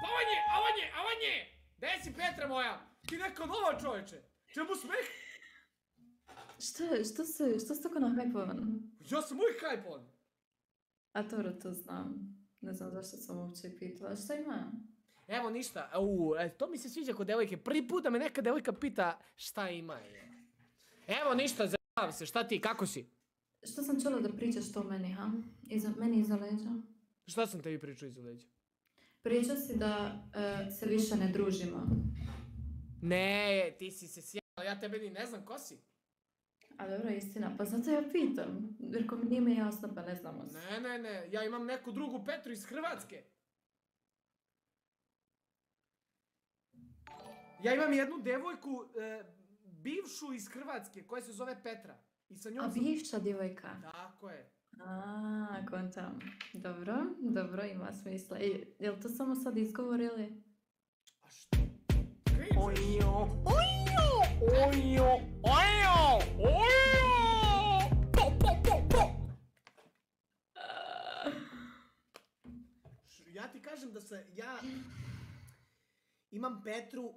Pa on je! Gde si Petra moja? Ti neka nova čoveče. Čemu smeh? Što si tako nahajpovan? Ja sam uvijek hajpovan. A dobro, to znam. Ne znam zašto sam uopće pitala. Šta ima? Evo ništa, to mi se sviđa kod devojke. Prvi put da me neka devojka pita šta ima. Evo ništa, zabavam se, šta ti, kako si? Što sam čula da pričaš to meni, ha? Meni iza leđa. Šta sam tebi pričao iza leđa? Pričao si da se više ne družimo. Ne, ti si se sjela, ja tebe ni ne znam ko si. A dobro, istina, pa zato ja pitam. Jer ko mi nije mi jasno, pa ne znamo se. Ne, ja imam neku drugu Petru iz Hrvatske. Ja imam jednu devojku, bivšu iz Hrvatske, koja se zove Petra. I sa njom A bivša djevojka? Tako je. A, kontam. Dobro, ima smisla. Jel to samo sad izgovor ili? A što? Ojo! Ja ti kažem da ja imam Petru,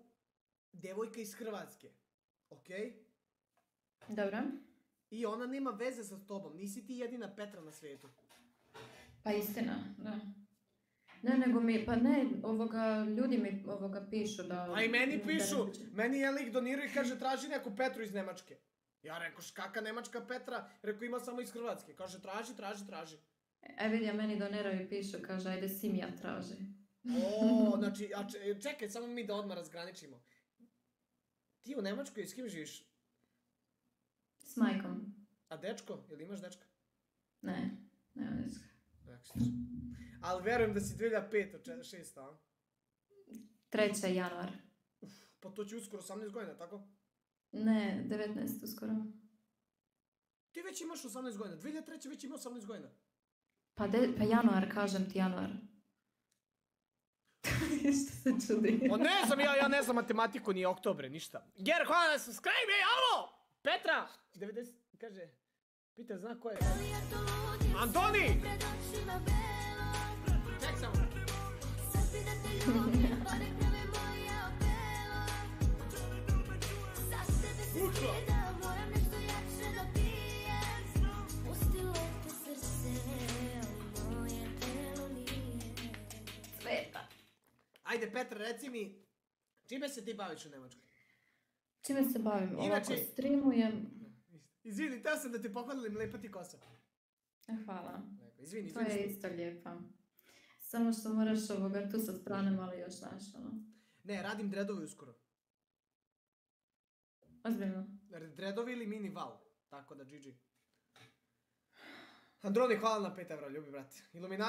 devojka iz Hrvatske, okej? Dobro. I ona nema veze sa tobom, nisi ti jedina Petra na svijetu. Pa istina, da. Ne, nego ljudi mi pišu da... A i meni pišu, meni je lik donirao i kaže traži neku Petru iz Nemačke. Ja rekao, kaka Nemačka Petra? Rekao, ima samo iz Hrvatske. Kaže, traži. Vidi, meni doniraju i pišu, kaže, ajde Simija traži. Znači, čekaj, samo mi da odmah razgraničimo. Ti u Nemačkoj s kim živiš? S majkom. A dečko? Jel imaš dečka? Ne, nema dečka. Ekstra. Ali verujem da si 2005, 6, a? 3. januar. Pa to će uskoro 18 godina, tako? Ne, 19 uskoro. Ti već imaš 18 godina, 2003 već ima 18 godina. Pa januar, kažem ti januar. Što se čudi? Ne znam, ja ne znam matematiku ni oktobre, ništa. Ger, hvala na subscribe, alo! Petra! 90, kaže, pita zna ko je. Antoni! Ček samo. Ušlo! Sveta. Ajde Petra, reci mi, čime se ti baviš u Nemačkoj? Čime se bavim? Inače... Ovako streamujem. Izvini, teo sam da te pohvalim, lepa ti kosa. Hvala. Izvini. To je isto lijepa. Samo što moraš tu sa strane malo još našano. Ne, radim dredovi uskoro. Ozbiljno. Dredovi ili mini val. Tako da, GG. Androni, hvala na 5 evra, ljubi brate. Iluminati.